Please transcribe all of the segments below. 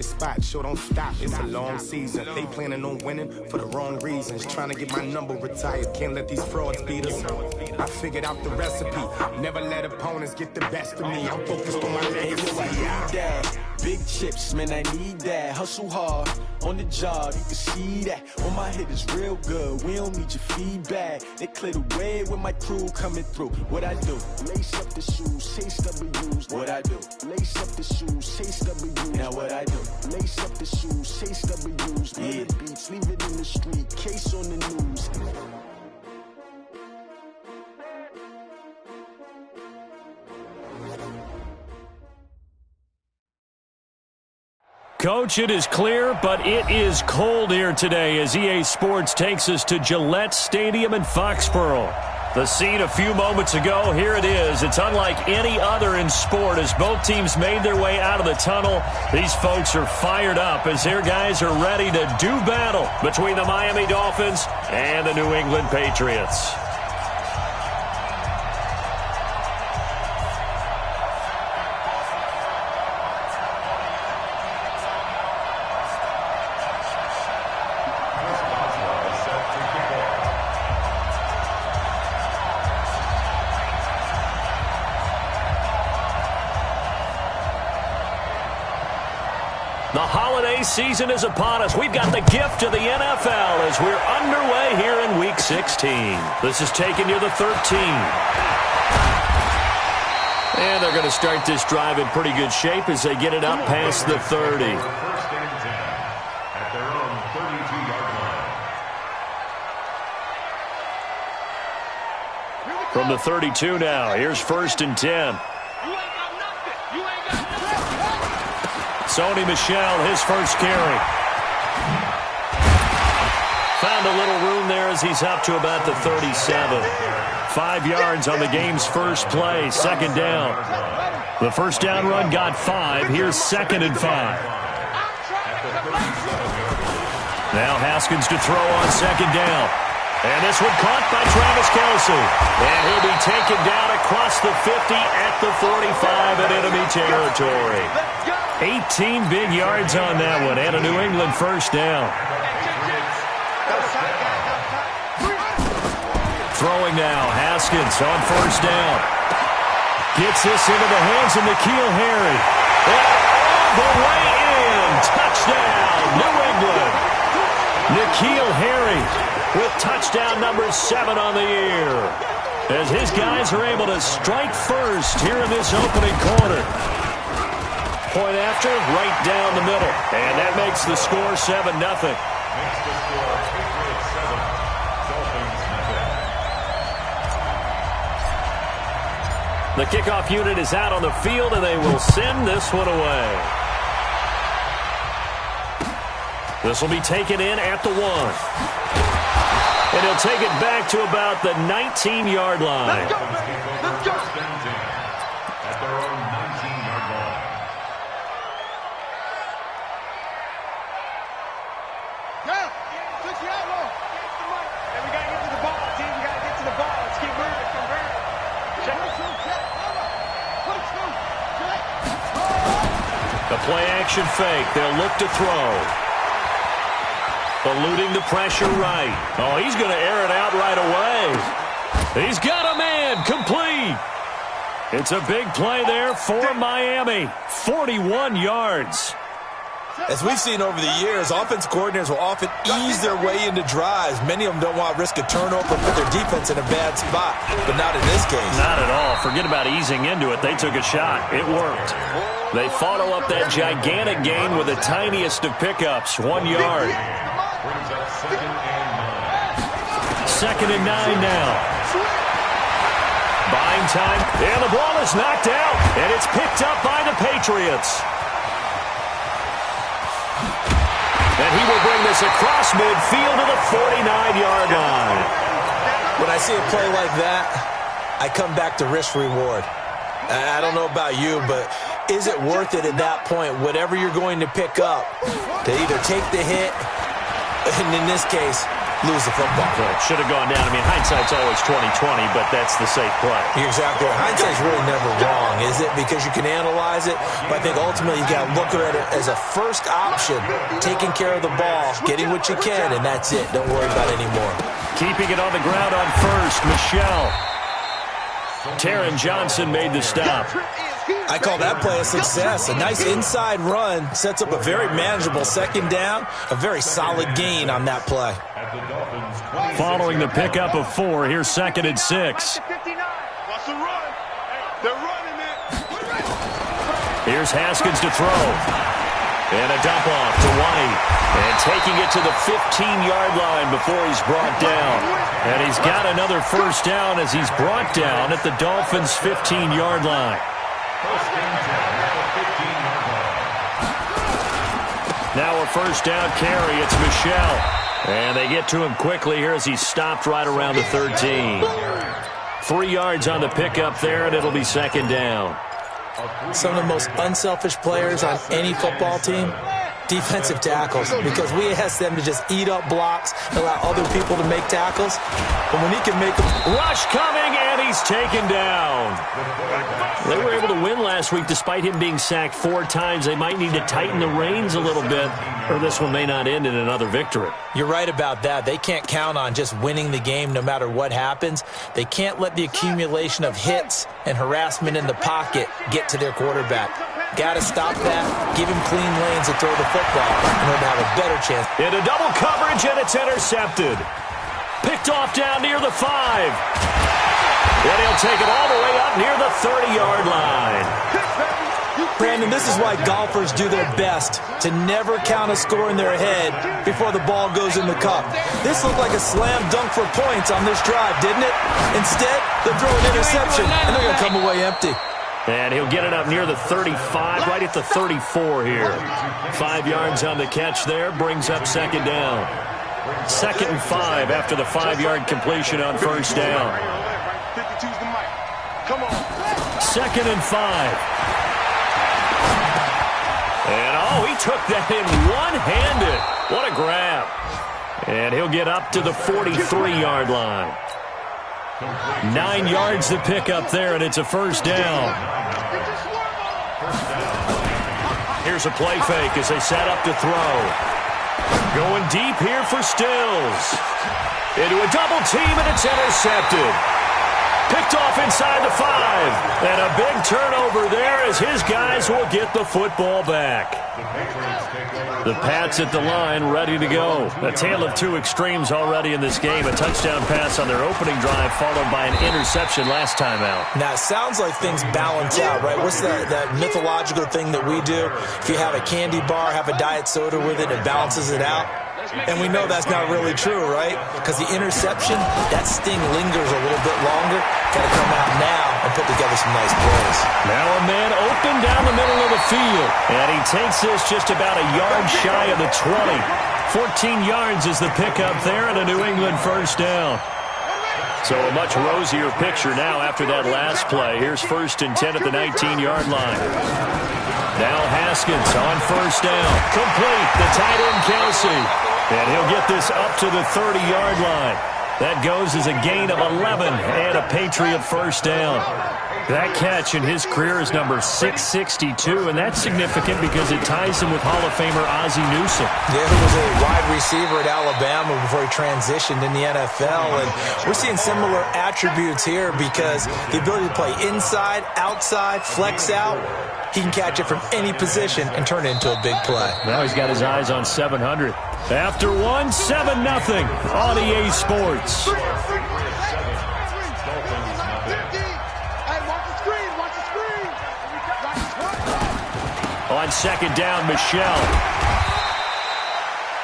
Spot, sure don't stop, it's a long season. They planning on winning for the wrong reasons. Trying to get my number retired, can't let these frauds beat us. I figured out the recipe, never let opponents get the best of me. I'm focused on my legacy. Big chips, man, I need that. Hustle hard on the job, you can see that. On my head is real good, we don't need your feedback. They clear the way with my crew coming through. What I do? Lace up the shoes, chase W's. What I do? Lace up the shoes, chase W's. Now what I do? Lace up the shoes, chase W's. Yeah, beats, leave it in the street, case on the news. Coach, it is clear, but it is cold here today as EA Sports takes us to Gillette Stadium in Foxborough. The scene a few moments ago, here it is. It's unlike any other in sport as both teams made their way out of the tunnel. These folks are fired up as their guys are ready to do battle between the Miami Dolphins and the New England Patriots. The holiday season is upon us. We've got the gift of the NFL as we're underway here in Week 16. This is taking you the 13. And they're going to start this drive in pretty good shape as they get it up past the 30. From the 32 now, here's 1st and 10. Sony Michel, his first carry. Found a little room there as he's up to about the 37. 5 yards on the game's first play, 2nd down. The first down run got 5. Here's 2nd and 5. Now Haskins to throw on 2nd down. And this one caught by Travis Kelce. And he'll be taken down across the 50 at the 45 in enemy territory. 18 big yards on that one, and a New England first down. Throwing now, Haskins on 1st down. Gets this into the hands of N'Keal Harry. And all the way in. Touchdown, New England. N'Keal Harry with touchdown number 7 on the year. As his guys are able to strike first here in this opening quarter. Point after, right down the middle. And that makes the score 7-0. The kickoff unit is out on the field, and they will send this one away. This will be taken in at the 1. And he'll take it back to about the 19-yard line. Let's go, baby. Let's go. At their own 19-yard line. And we got to get to the ball, team. We got to get to the ball. Let's keep moving. Convert. The play-action fake. They'll look to throw. Eluding the pressure right. Oh, he's going to air it out right away. He's got a man. Complete. It's a big play there for Miami. 41 yards. As we've seen over the years, offense coordinators will often ease their way into drives. Many of them don't want to risk a turnover or put their defense in a bad spot, but not in this case. Not at all. Forget about easing into it. They took a shot. It worked. They follow up that gigantic gain with the tiniest of pickups, 1 yard. 2nd and 9 now. Buying time, and the ball is knocked out, and it's picked up by the Patriots. And he will bring this across midfield to the 49-yard line. When I see a play like that, I come back to risk-reward. I don't know about you, but is it worth it at that point, whatever you're going to pick up, to either take the hit, and in this case, lose the football. Should have gone down. I mean, hindsight's always 20/20, but that's the safe play. You're exactly right. Hindsight's really never wrong, is it? Because you can analyze it, but I think ultimately you got to look at it as a first option, taking care of the ball, getting what you can, and that's it. Don't worry about it anymore. Keeping it on the ground on first, Michelle. Taron Johnson made the stop. I call that play a success. A nice inside run sets up a very manageable second down, a very solid gain on that play. Following the pickup of 4, here's 2nd and 6. Here's Haskins to throw. And a dump off to White. And taking it to the 15-yard line before he's brought down. And he's got another first down as he's brought down at the Dolphins' 15-yard line. Now a first down carry. It's Michelle. And they get to him quickly here as he's stopped right around the 13. 3 yards on the pickup there, and it'll be 2nd down. Some of the most unselfish players on any football team, defensive tackles, because we ask them to just eat up blocks and allow other people to make tackles. But when he can make them... Rush coming, and he's taken down. They were able to win last week despite him being sacked 4 times. They might need to tighten the reins a little bit, or this one may not end in another victory. You're right about that. They can't count on just winning the game no matter what happens. They can't let the accumulation of hits and harassment in the pocket get to their quarterback. Got to stop that, give him clean lanes to throw the football in order to have a better chance. Into double coverage, and it's intercepted. Picked off down near the 5. And he'll take it all the way up near the 30-yard line. Brandon, this is why golfers do their best to never count a score in their head before the ball goes in the cup. This looked like a slam dunk for points on this drive, didn't it? Instead, they'll throw an interception, and they're going to come away empty. And he'll get it up near the 35, right at the 34 here. 5 yards on the catch there, brings up 2nd down. 2nd and 5 after the 5-yard completion on first down. 2nd and 5. And, oh, he took that in one-handed. What a grab. And he'll get up to the 43-yard line. 9 yards to pick up there, and it's a first down. Here's a play fake as they set up to throw. Going deep here for Stills. Into a double team, and it's intercepted. Picked off inside the 5. And a big turnover there as his guys will get the football back. The Pats at the line, ready to go. A tale of 2 extremes already in this game. A touchdown pass on their opening drive, followed by an interception last time out. Now, it sounds like things balance out, right? What's that mythological thing that we do? If you have a candy bar, have a diet soda with it, it balances it out. And we know that's not really true, right? Because the interception, that sting lingers a little bit longer. Got to come out now and put together some nice plays. Now a man open down the middle of the field. And he takes this just about a yard shy of the 20. 14 yards is the pickup there, and a New England first down. So a much rosier picture now after that last play. Here's 1st and 10 at the 19-yard line. Now Haskins on first down. Complete. The tight end, Kelsey. And he'll get this up to the 30-yard line. That goes as a gain of 11 and a Patriot first down. That catch in his career is number 662, and that's significant because it ties him with Hall of Famer Ozzie Newsome. Yeah, who was a wide receiver at Alabama before he transitioned in the NFL. And we're seeing similar attributes here because the ability to play inside, outside, flex out. He can catch it from any position and turn it into a big play. Now he's got his eyes on 700. After 1, 7-0 on EA Sports. On 2nd down, Michelle.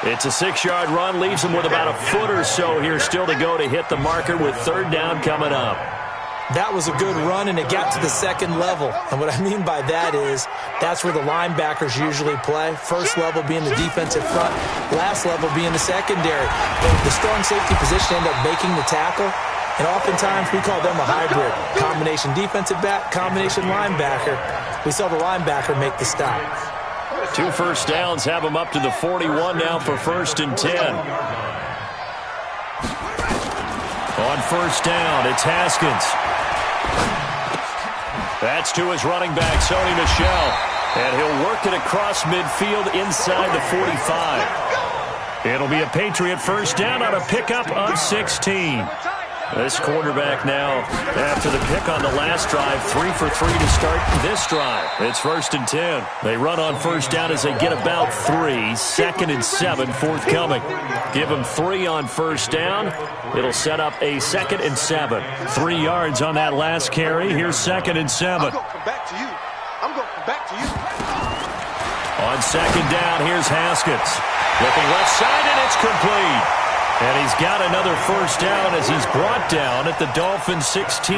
It's a 6-yard run, leaves him with about a foot or so here still to go to hit the marker with 3rd down coming up. That was a good run, and it got to the 2nd level. And what I mean by that is that's where the linebackers usually play. First level being the defensive front, last level being the secondary. The strong safety position ended up making the tackle, and oftentimes we call them a hybrid. Combination defensive back, combination linebacker. We saw the linebacker make the stop. 2 first downs have him up to the 41 now for 1st and 10. On first down, it's Haskins. That's to his running back, Sony Michel. And he'll work it across midfield inside the 45. It'll be a Patriot first down on a pickup of 16. This quarterback now, after the pick on the last drive, 3 for 3 to start this drive. It's 1st and 10. They run on first down as they get about 3. 2nd and 7 forthcoming. Give them 3 on first down. It'll set up a 2nd and 7. 3 yards on that last carry. Here's 2nd and 7. I'm going to come back to you. I'm going to come back to you. On 2nd down, here's Haskins. Looking left side, and it's complete. And he's got another first down as he's brought down at the Dolphins' 16.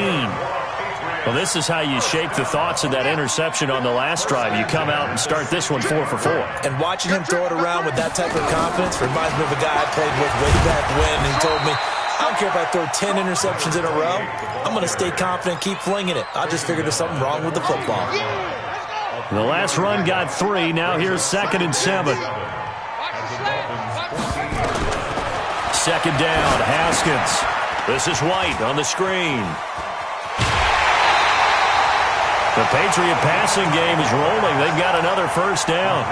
Well, this is how you shape the thoughts of that interception on the last drive. You come out and start this one 4 for 4. And watching him throw it around with that type of confidence reminds me of a guy I played with way back when. He told me, I don't care if I throw 10 interceptions in a row. I'm going to stay confident, keep flinging it. I just figured there's something wrong with the football. The last run got 3. Now here's 2nd and 7. 2nd down, Haskins. This is White on the screen. The Patriot passing game is rolling. They've got another first down.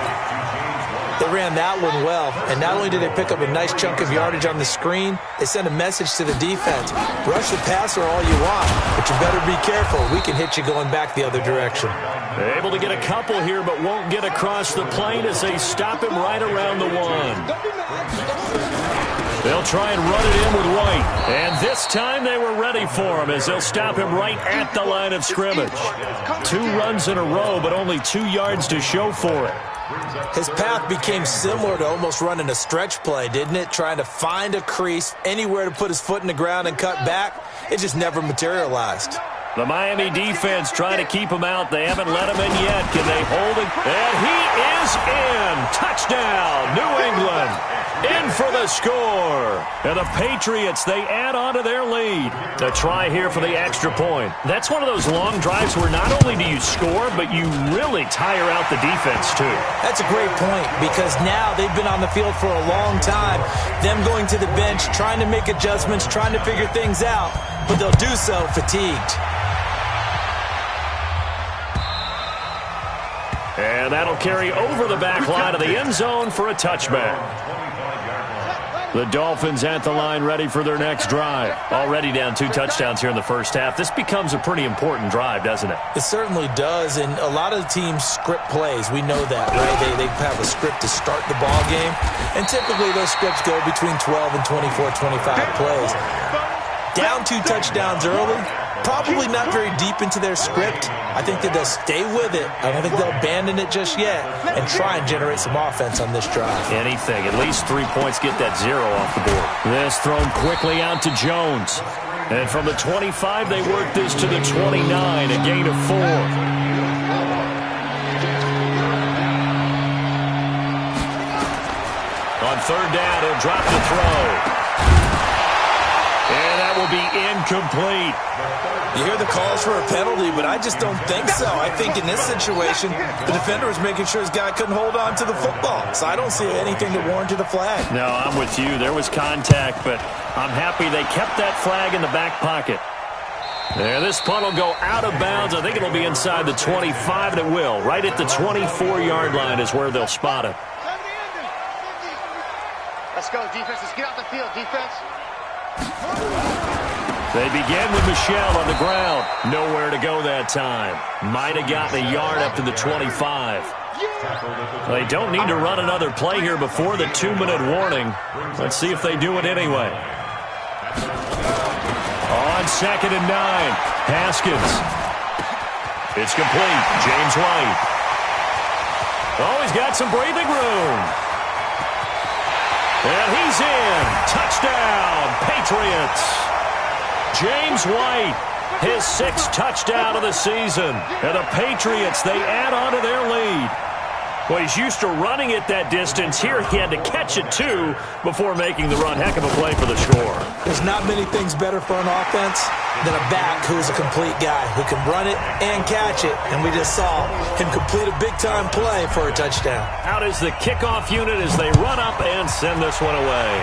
They ran that one well, and not only did they pick up a nice chunk of yardage on the screen, they sent a message to the defense. Rush the passer all you want, but you better be careful. We can hit you going back the other direction. They're able to get a couple here, but won't get across the plane as they stop him right around the 1. They'll try and run it in with White. And this time they were ready for him as they'll stop him right at the line of scrimmage. 2 runs in a row, but only 2 yards to show for it. His path became similar to almost running a stretch play, didn't it? Trying to find a crease, anywhere to put his foot in the ground and cut back. It just never materialized. The Miami defense trying to keep him out. They haven't let him in yet. Can they hold him? And he is in. Touchdown, New England. In for the score. And the Patriots, they add on to their lead. A try here for the extra point. That's one of those long drives where not only do you score, but you really tire out the defense, too. That's a great point because now they've been on the field for a long time. Them going to the bench, trying to make adjustments, trying to figure things out, but they'll do so fatigued. And that'll carry over the back line of the end zone for a touchback. The Dolphins at the line ready for their next drive. Already down 2 touchdowns here in the first half. This becomes a pretty important drive, doesn't it? It certainly does, and a lot of teams script plays. We know that, right? They have a script to start the ball game, and typically those scripts go between 12 and 24, 25 plays. Down 2 touchdowns early, probably not very deep into their script. I think that they'll stay with it. I don't think they'll abandon it just yet and try and generate some offense on this drive. Anything. At least 3 points, get that 0 off the board. This thrown quickly out to Jones. And from the 25, they work this to the 29, a gain of 4. On 3rd down, he'll drop the throw. And that will be incomplete. You hear the calls for a penalty, but I just don't think so. I think in this situation, the defender was making sure his guy couldn't hold on to the football. So I don't see anything to warrant a flag. No, I'm with you. There was contact, but I'm happy they kept that flag in the back pocket. There, this punt will go out of bounds. I think it'll be inside the 25, and it will. Right at the 24-yard line is where they'll spot it. Let's go, defense. Let's get off the field, defense. They begin with Michel on the ground. Nowhere to go that time. Might have gotten a yard up to the 25. They don't need to run another play here before the 2-minute warning. Let's see if they do it anyway. On 2nd and 9, Haskins. It's complete. James White. Oh, he's got some breathing room. And he's in. Touchdown, Patriots. James White, his 6th touchdown of the season. And the Patriots, they add on to their lead. Well, he's used to running it that distance. Here he had to catch it, too, before making the run. Heck of a play for the score. There's not many things better for an offense than a back who's a complete guy who can run it and catch it. And we just saw him complete a big-time play for a touchdown. Out is the kickoff unit as they run up and send this one away.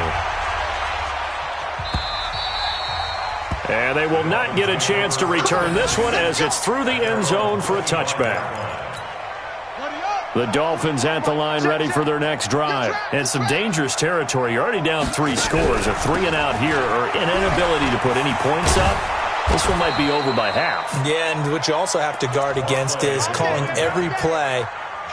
And they will not get a chance to return this one as it's through the end zone for a touchback. The Dolphins at the line ready for their next drive. And some dangerous territory. You're already down 3 scores. A 3 and out here or an inability to put any points up. This one might be over by half. Yeah, and what you also have to guard against is calling every play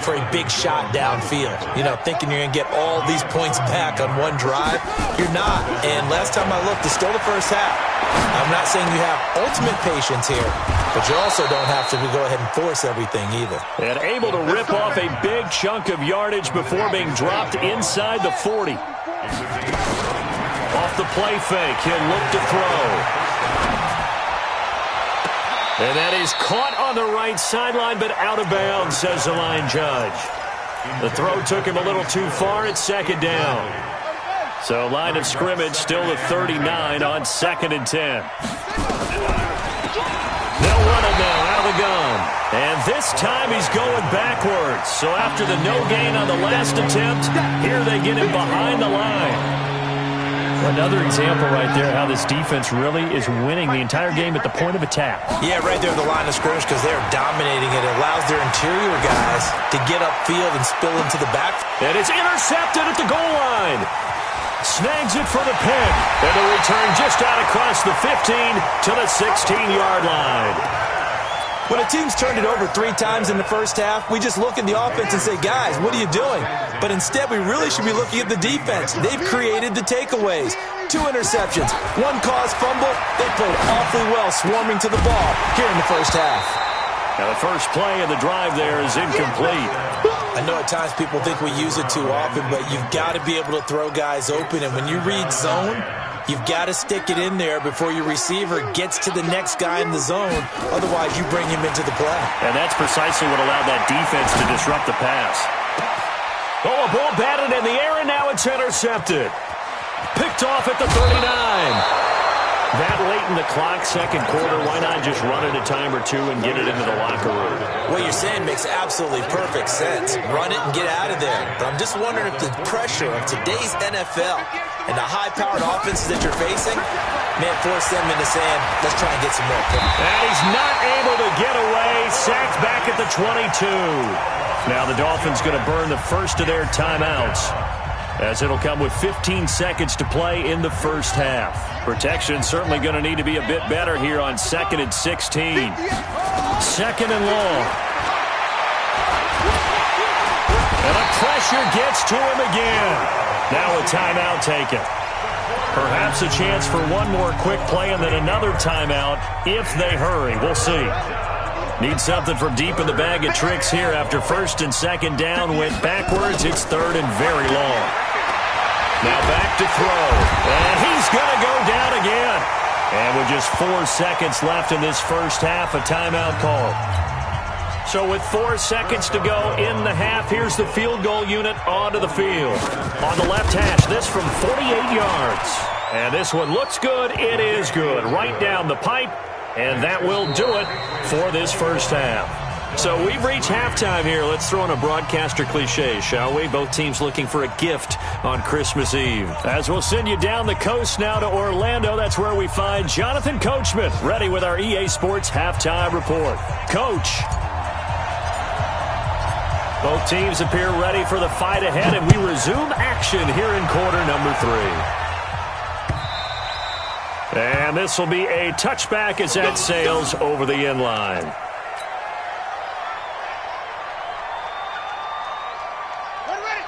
for a big shot downfield. You know, thinking you're going to get all these points back on one drive. You're not. And last time I looked, it's still the first half. I'm not saying you have ultimate patience here, but you also don't have to go ahead and force everything either. And able to rip off a big chunk of yardage before being dropped inside the 40. Off the play fake, he'll look to throw. And that is caught on the right sideline, but out of bounds, says the line judge. The throw took him a little too far. It's second down. So line of scrimmage still the 39 on 2nd and 10. They'll run it now out of the gun. And this time he's going backwards. So after the no gain on the last attempt, here they get him behind the line. Another example right there how this defense really is winning the entire game at the point of attack. Yeah, right there at the line of scrimmage because they're dominating it. It allows their interior guys to get upfield and spill into the back. And it's intercepted at the goal line. Snags it for the pick. And the return just out across the 15 to the 16-yard line. When a team's turned it over 3 times in the first half, we just look at the offense and say, guys, what are you doing? But instead, we really should be looking at the defense. They've created the takeaways. 2 interceptions, 1 caused fumble. They played awfully well swarming to the ball here in the first half. Now the first play of the drive there is incomplete. I know at times people think we use it too often, but you've got to be able to throw guys open. And when you read zone, you've got to stick it in there before your receiver gets to the next guy in the zone. Otherwise, you bring him into the play. And that's precisely what allowed that defense to disrupt the pass. Oh, a ball batted in the air, and now it's intercepted. Picked off at the 39. That late in the clock, second quarter, why not just run it a time or 2 and get it into the locker room? What you're saying makes absolutely perfect sense. Run it and get out of there. But I'm just wondering if the pressure of today's NFL and the high-powered offenses that you're facing, man, force them into saying, let's try and get some more points. And he's not able to get away. Sacked back at the 22. Now the Dolphins going to burn the first of their timeouts, as it'll come with 15 seconds to play in the first half. Protection certainly going to need to be a bit better here on 2nd and 16. 2nd and long. And the pressure gets to him again. Now a timeout taken. Perhaps a chance for one more quick play and then another timeout if they hurry. We'll see. Need something from deep in the bag of tricks here after 1st and 2nd down. Went backwards. It's 3rd and very long. Now back to throw. And he's going to go down again. And with just 4 seconds left in this first half, a timeout call. So with 4 seconds to go in the half, here's the field goal unit onto the field. On the left hash, this from 48 yards. And this one looks good. It is good. Right down the pipe. And that will do it for this first half. So we've reached halftime here. Let's throw in a broadcaster cliche, shall we? Both teams looking for a gift on Christmas Eve. As we'll send you down the coast now to Orlando, that's where we find Jonathan Coachman, ready with our EA Sports halftime report. Coach. Both teams appear ready for the fight ahead, and we resume action here in quarter number 3. And this will be a touchback as that sails over the end line.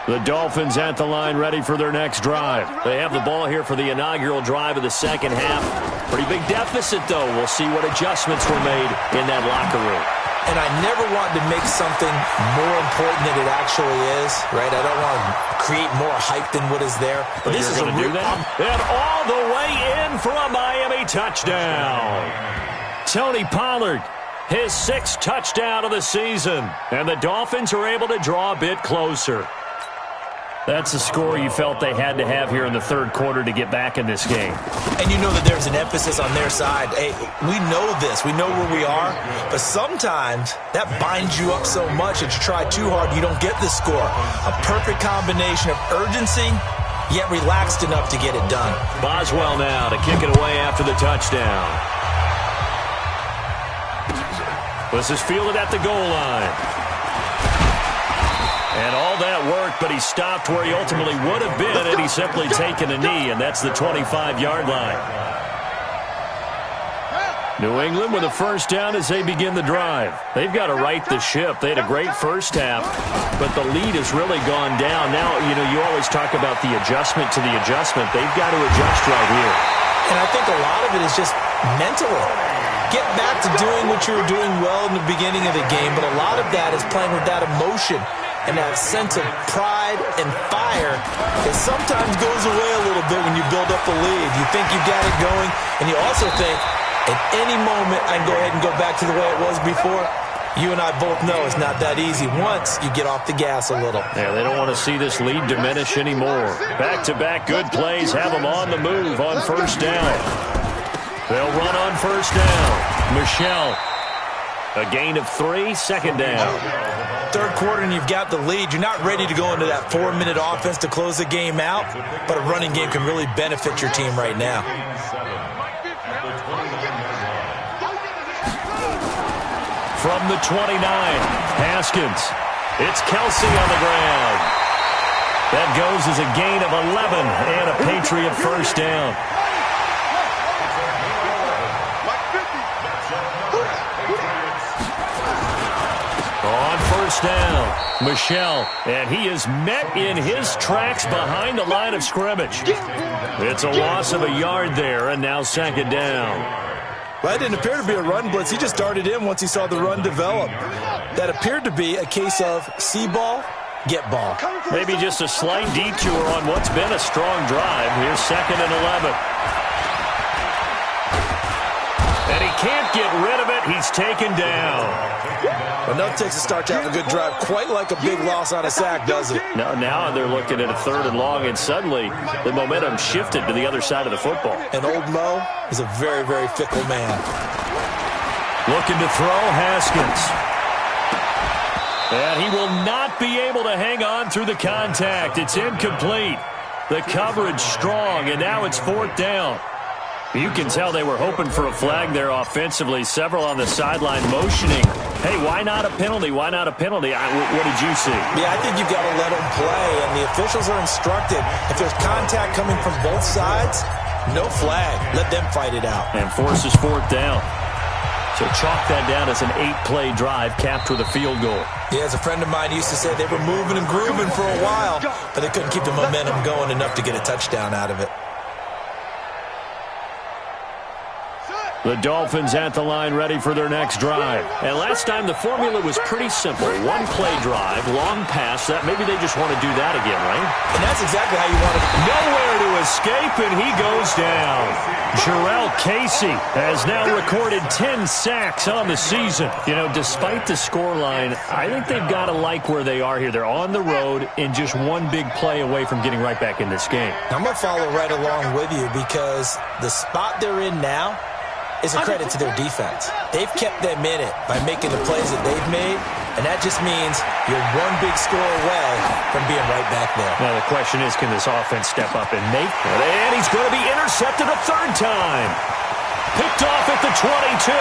The Dolphins at the line ready for their next drive. They have the ball here for the inaugural drive of the second half. Pretty big deficit, though. We'll see what adjustments were made in that locker room. And I never want to make something more important than it actually is, right? I don't want to create more hype than what is there. But this is going to do that. And all the way in for a Miami touchdown. Tony Pollard, his 6th touchdown of the season. And the Dolphins are able to draw a bit closer. That's the score you felt they had to have here in the third quarter to get back in this game. And you know that there's an emphasis on their side. Hey, we know this. We know where we are. But sometimes that binds you up so much that you try too hard, you don't get the score. A perfect combination of urgency yet relaxed enough to get it done. Boswell now to kick it away after the touchdown. This is fielded at the goal line. And all that work, but he stopped where he ultimately would have been had he simply taken a knee, and that's the 25-yard line. New England with a first down as they begin the drive. They've got to right the ship. They had a great first half, but the lead has really gone down. Now, you always talk about the adjustment to the adjustment. They've got to adjust right here. And I think a lot of it is just mentally. Get back to doing what you were doing well in the beginning of the game, but a lot of that is playing with that emotion and that sense of pride and fire that sometimes goes away a little bit when you build up a lead. You think you've got it going, and you also think, at any moment, I can go ahead and go back to the way it was before. You and I both know it's not that easy once you get off the gas a little. Yeah, they don't want to see this lead diminish anymore. Back-to-back good plays have them on the move on first down. They'll run on first down. Michel, a gain of 3, second down. Third quarter and you've got the lead. You're not ready to go into that 4-minute offense to close the game out, but a running game can really benefit your team right now. From the 29, Haskins. It's Kelsey on the ground. That goes as a gain of 11 and a Patriot first down. On first down, Michel, and he is met in his tracks behind the line of scrimmage. It's a loss of a yard there, and now second down. Well, that didn't appear to be a run blitz. He just darted in once he saw the run develop. That appeared to be a case of see ball, get ball. Maybe just a slight detour on what's been a strong drive. Here's second and 11. And he can't get rid of it. He's taken down. Well, nothing takes a start to have a good drive. Quite like a big loss on a sack, does it? Now they're looking at a third and long, and suddenly the momentum shifted to the other side of the football. And old Mo is a very, very fickle man. Looking to throw, Haskins. And he will not be able to hang on through the contact. It's incomplete. The coverage strong, and now it's fourth down. You can tell they were hoping for a flag there offensively. Several on the sideline motioning. Hey, why not a penalty? Why not a penalty? What did you see? Yeah, I think you've got to let them play, and the officials are instructed. If there's contact coming from both sides, no flag. Let them fight it out. And forces fourth down. So chalk that down as an 8-play drive capped with a field goal. Yeah, as a friend of mine used to say, they were moving and grooving for a while, but they couldn't keep the momentum going enough to get a touchdown out of it. The Dolphins at the line ready for their next drive. And last time the formula was pretty simple. One-play drive, long pass. That maybe they just want to do that again, right? And that's exactly how you want to. Nowhere to escape, and he goes down. Jarrell Casey has now recorded 10 sacks on the season. You know, despite the scoreline, I think they've got to like where they are here. They're on the road and just one big play away from getting right back in this game. I'm going to follow right along with you because the spot they're in now is a credit to their defense. They've kept them in it by making the plays that they've made, and that just means you're one big score away from being right back there. Now the question is, can this offense step up and make it? And he's going to be intercepted a third time. Picked off at the 22.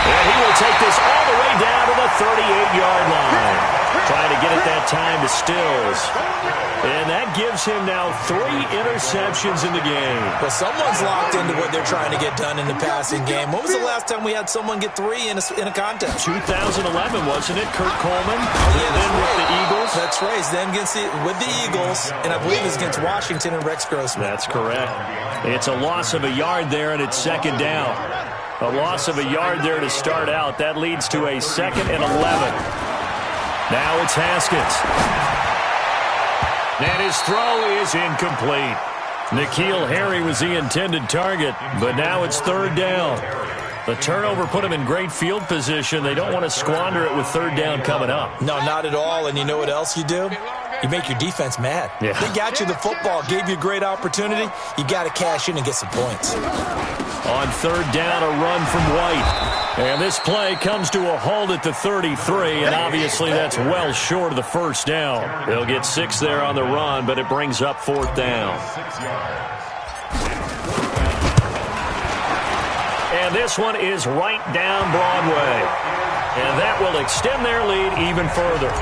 And he will take this all the way down to the 38-yard line. Trying to get it that time to Stills. And that gives him now 3 interceptions in the game. Well, someone's locked into what they're trying to get done in the passing game. When was the last time we had someone get 3 in a contest? 2011, wasn't it? Kurt Coleman. Then with the Eagles. That's right. Then with the Eagles, and I believe it's against Washington and Rex Grossman. That's correct. It's a loss of a yard there, and it's second down. A loss of a yard there to start out. That leads to a 2nd and 11. Now it's Haskins. And his throw is incomplete. N'Keal Harry was the intended target, but now it's third down. The turnover put him in great field position. They don't want to squander it with third down coming up. No, not at all. And you know what else you do? You make your defense mad. Yeah. They got you the football, gave you a great opportunity. You got to cash in and get some points. On third down, a run from White. And this play comes to a halt at the 33, and obviously that's well short of the first down. They'll get 6 there on the run, but it brings up 4th down. And this one is right down Broadway. And that will extend their lead even further.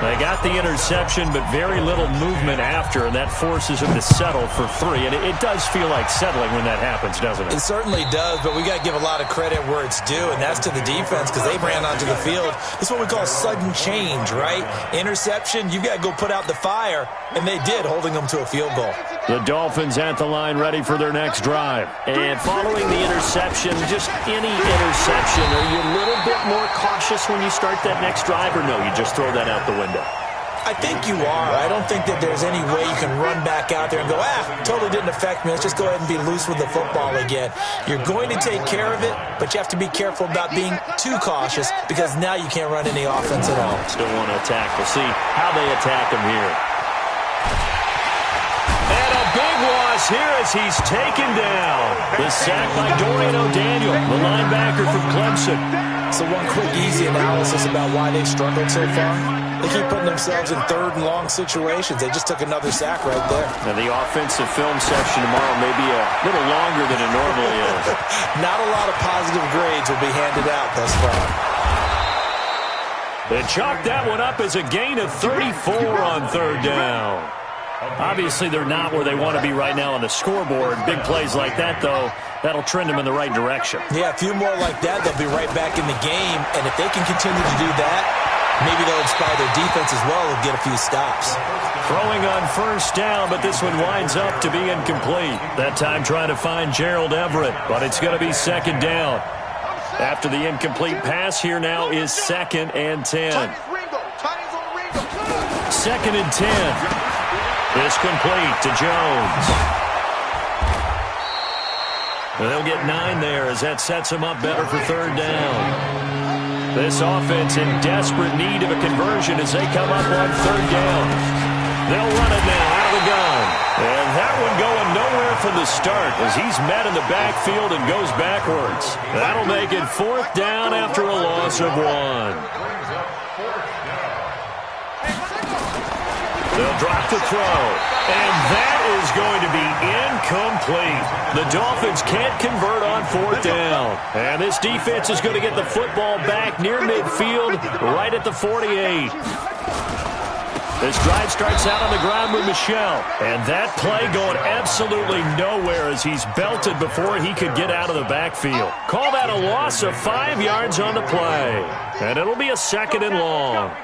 They got the interception, but very little movement after, and that forces them to settle for 3. And it does feel like settling when that happens, doesn't it? It certainly does, but we got to give a lot of credit where it's due, and that's to the defense because they ran onto the field. This is what we call sudden change, right? Interception, you got to go put out the fire, and they did, holding them to a field goal. The Dolphins at the line ready for their next drive. And following the interception, just any interception, are you a little bit more cautious when you start that next drive, or no, you just throw that out the window? I think you are. I don't think that there's any way you can run back out there and go, totally didn't affect me. Let's just go ahead and be loose with the football again. You're going to take care of it, but you have to be careful about being too cautious because now you can't run any offense at all. Still want to attack. We'll see how they attack him here. And a big loss here as he's taken down. The sack by Dorian O'Daniel, the linebacker from Clemson. So one quick, easy analysis about why they've struggled so far. They keep putting themselves in 3rd and long situations. They just took another sack right there. Now, the offensive film session tomorrow may be a little longer than it normally is. Not a lot of positive grades will be handed out thus far. They chalk that one up as a gain of 34 on 3rd down. Obviously, they're not where they want to be right now on the scoreboard. Big plays like that, though, that'll trend them in the right direction. Yeah, a few more like that, they'll be right back in the game. And if they can continue to do that, maybe they'll inspire their defense as well and get a few stops. Throwing on 1st down, but this one winds up to be incomplete. That time trying to find Gerald Everett, but it's going to be 2nd down. After the incomplete pass, here now is 2nd and 10. 2nd and 10. It's complete to Jones. They'll get 9 there as that sets them up better for 3rd down. This offense in desperate need of a conversion as they come up on 3rd down. They'll run it now out of the gun. And that one going nowhere from the start as he's met in the backfield and goes backwards. That'll make it 4th down after a loss of 1. They'll drop the throw, and that is going to be incomplete. The Dolphins can't convert on 4th down, and this defense is going to get the football back near midfield, right at the 48. This drive starts out on the ground with Michel, and that play going absolutely nowhere as he's belted before he could get out of the backfield. Call that a loss of 5 yards on the play, and it'll be a 2nd and long.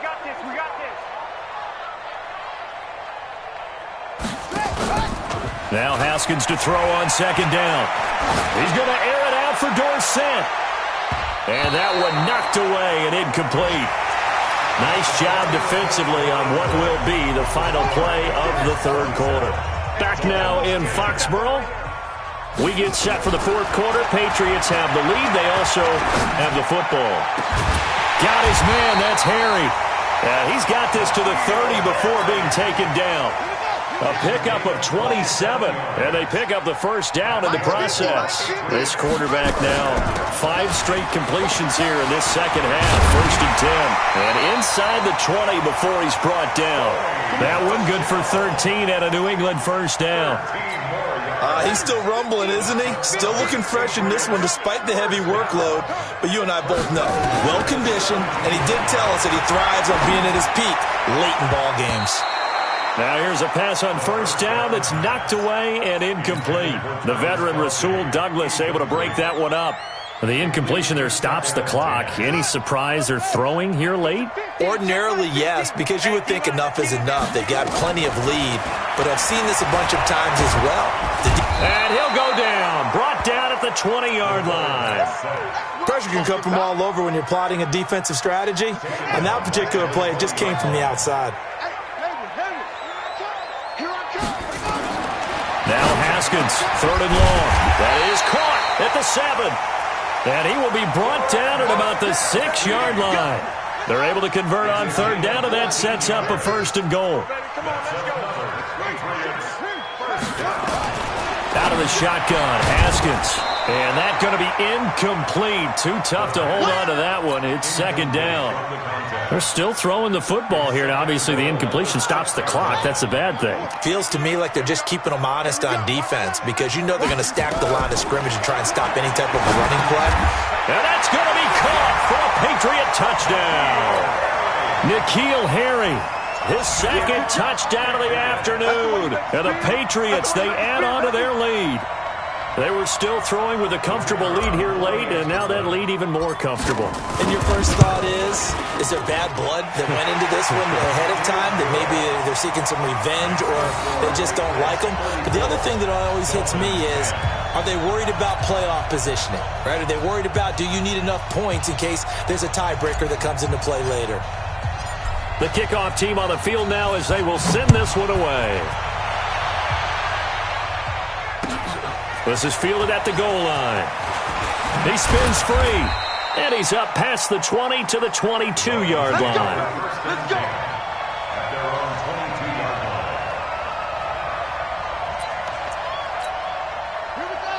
Now Haskins to throw on 2nd down. He's going to air it out for Dorsett. And that one knocked away and incomplete. Nice job defensively on what will be the final play of the 3rd quarter. Back now in Foxborough. We get set for the 4th quarter. Patriots have the lead. They also have the football. Got his man. That's Harry. He's got this to the 30 before being taken down. A pickup of 27, and they pick up the 1st down in the process. This quarterback now, 5 straight completions here in this 2nd half, 1st and 10. And inside the 20 before he's brought down. That one good for 13 at a New England 1st down. He's still rumbling, isn't he? Still looking fresh in this one despite the heavy workload. But you and I both know, well-conditioned, and he did tell us that he thrives on being at his peak late in ball games. Now here's a pass on 1st down that's knocked away and incomplete. The veteran Rasul Douglas able to break that one up. The incompletion there stops the clock. Any surprise they're throwing here late? Ordinarily, yes, because you would think enough is enough. They've got plenty of lead, but I've seen this a bunch of times as well. And he'll go down, brought down at the 20-yard line. Pressure can come from all over when you're plotting a defensive strategy, and that particular play just came from the outside. Now Haskins, 3rd and long. That is caught at the 7. And he will be brought down at about the 6-yard line. They're able to convert on 3rd down, and that sets up a 1st and goal. Out out of the shotgun. Haskins. And that's going to be incomplete. Too tough to hold on to that one. It's second down. They're still throwing the football here. Now, obviously, the incompletion stops the clock. That's a bad thing. Feels to me like they're just keeping them honest on defense because you know they're going to stack the line of scrimmage and try and stop any type of a running play. And that's going to be caught for a Patriot touchdown. N'Keal Harry, his second touchdown of the afternoon. And the Patriots, they add on to their lead. They were still throwing with a comfortable lead here late, and now that lead even more comfortable. And your first thought is there bad blood that went into this one ahead of time, that maybe they're seeking some revenge or they just don't like them? But the other thing that always hits me is, are they worried about playoff positioning? Right? Are they worried about, do you need enough points in case there's a tiebreaker that comes into play later? The kickoff team on the field now as they will send this one away. This is fielded at the goal line. He spins free. And he's up past the 20 to the 22-yard line. Let's go. At their own 22-yard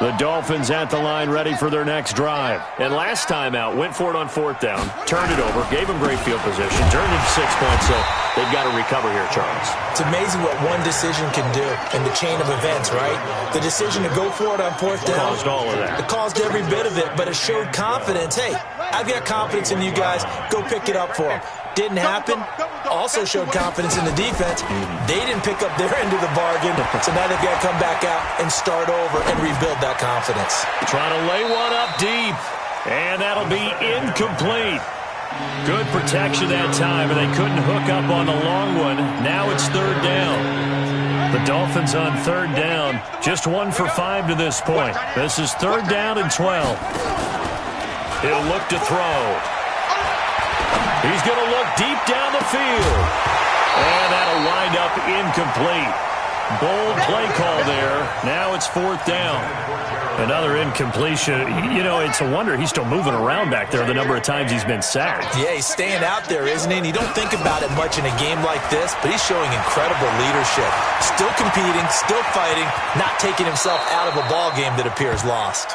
line. The Dolphins at the line ready for their next drive. And last time out, went for it on fourth down, turned it over, gave them great field position, turned it to 6 points, so they've got to recover here, Charles. It's amazing what one decision can do in the chain of events, right? The decision to go for it on fourth down. Caused all of that. It caused every bit of it, but it showed confidence. Hey, I've got confidence in you guys. Go pick it up for them. Didn't happen. Also showed confidence in the defense. They didn't pick up their end of the bargain, so now they've got to come back out and start over and rebuild that confidence. Trying to lay one up deep, and that'll be incomplete. Good protection that time, and they couldn't hook up on the long one. Now it's third down. The Dolphins on third down, just 1 for 5 to this point. This is third down and 12. He'll look to throw. He's going to look deep down the field. And that'll wind up incomplete. Bold play call there. Now it's fourth down. Another incompletion. You know, it's a wonder he's still moving around back there the number of times he's been sacked. Yeah, he's staying out there, isn't he? And you don't think about it much in a game like this, but he's showing incredible leadership. Still competing, still fighting, not taking himself out of a ball game that appears lost.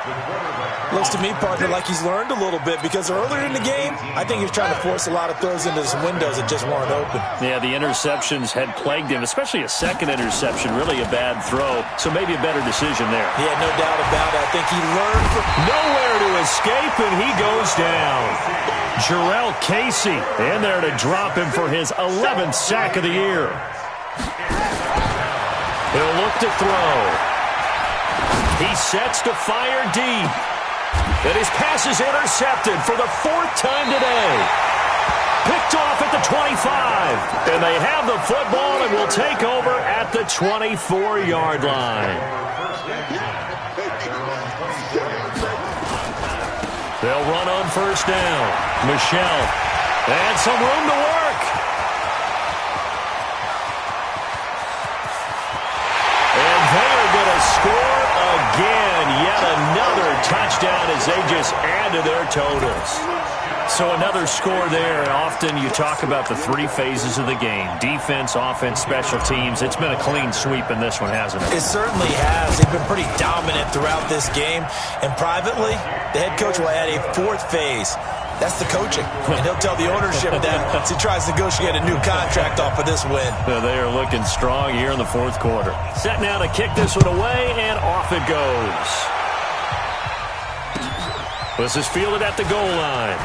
Looks to me, partner, like he's learned a little bit because earlier in the game, I think he was trying to force a lot of throws into some windows that just weren't open. Yeah, the interceptions had plagued him, especially a second interception, really a bad throw. So maybe a better decision there. Yeah, no doubt about it. I think he learned from nowhere to escape, and he goes down. Jarrell Casey in there to drop him for his 11th sack of the year. He'll look to throw. He sets to fire deep. And his pass is intercepted for the 4th time today. Picked off at the 25. And they have the football and will take over at the 24-yard line. They'll run on first down. Michelle. And some room to work. And they are going to score again. Yet another touchdown as they just add to their totals. So another score there. Often you talk about the 3 phases of the game. Defense, offense, special teams. It's been a clean sweep in this one, hasn't it? It certainly has. They've been pretty dominant throughout this game. And privately, the head coach will add a 4th phase. That's the coaching. And he'll tell the ownership that as he tries to negotiate a new contract off of this win. They are looking strong here in the 4th quarter. Set now to kick this one away, and off it goes. This is fielded at the goal line.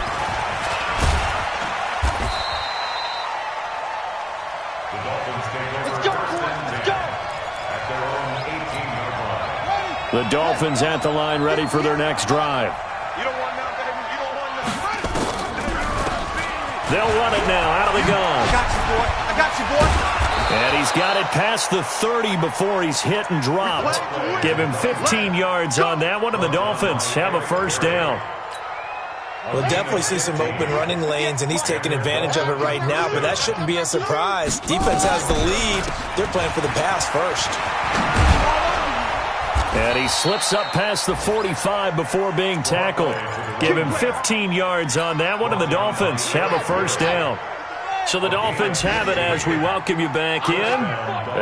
The Dolphins at the line ready for their next drive. You don't want nothing. You don't want nothing. They'll run it now out of the gun. I got you, boy. I got you, boy. And he's got it past the 30 before he's hit and dropped. Give him 15 yards on that one, and the Dolphins have a first down. We'll definitely see some open running lanes, and he's taking advantage of it right now, but that shouldn't be a surprise. Defense has the lead. They're playing for the pass first. And he slips up past the 45 before being tackled. Give him 15 yards on that one, and the Dolphins have a first down. So the Dolphins have it as we welcome you back in.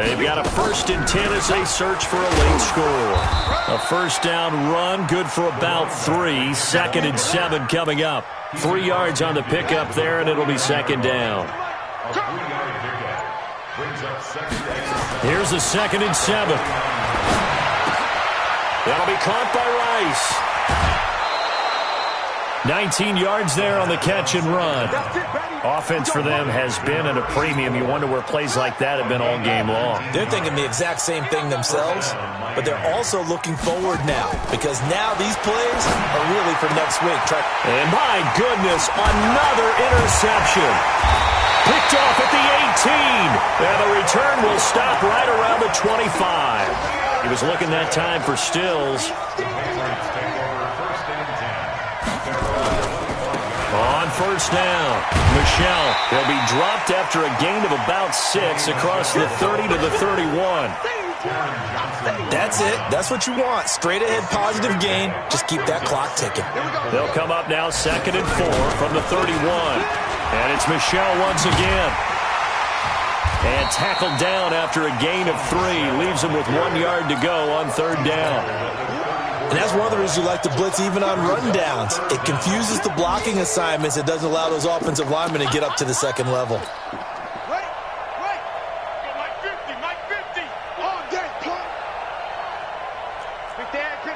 They've got a 1st and 10 as they search for a late score. A first down run, good for about 3. 2nd and 7 coming up. 3 yards on the pickup there, and it'll be 2nd down. Here's the 2nd and 7. That'll be caught by Rice. 19 yards there on the catch and run. Offense for them has been at a premium. You wonder where plays like that have been all game long. They're thinking the exact same thing themselves, but they're also looking forward now because now these plays are really for next week. And my goodness, another interception. Picked off at the 18. And the return will stop right around the 25. He was looking that time for Stills. On first down, Michelle. He'll be dropped after a gain of about 6 across the 30 to the 31. That's it. That's what you want. Straight ahead positive gain. Just keep that clock ticking. They'll come up now 2nd and 4 from the 31. And it's Michelle once again. And tackled down after a gain of 3. Leaves him with 1 yard to go on 3rd down. And that's one of the reasons you like to blitz even on rundowns. It confuses the blocking assignments. It doesn't allow those offensive linemen to get up to the 2nd level. Wait. Mike 50. On deck, play. Quick dash.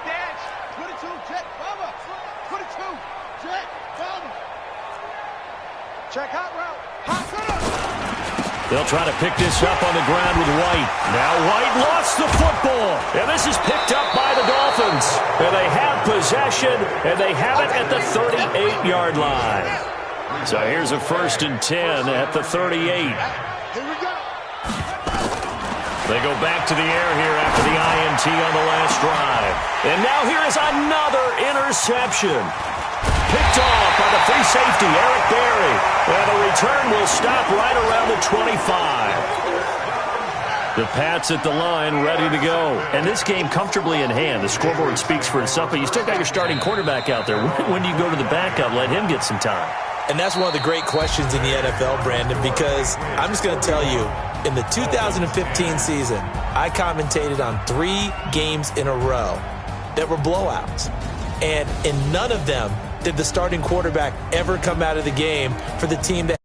22, check, Bama. 22, check, Bama. Check hot route. Hot route. They'll try to pick this up on the ground with White. Now White lost the football. And this is picked up by the Dolphins. And they have possession, and they have it at the 38-yard line. So here's a 1st and 10 at the 38. Here we go. They go back to the air here after the INT on the last drive. And now here is another interception. Picked off by the free safety, Eric Berry. And the return will stop right around the 25. The Pats at the line, ready to go. And this game comfortably in hand. The scoreboard speaks for itself, but you still got your starting quarterback out there. When do you go to the backup, let him get some time? And that's one of the great questions in the NFL, Brandon, because I'm just going to tell you, in the 2015 season, I commentated on 3 games in a row that were blowouts. And in none of them did the starting quarterback ever come out of the game for the team that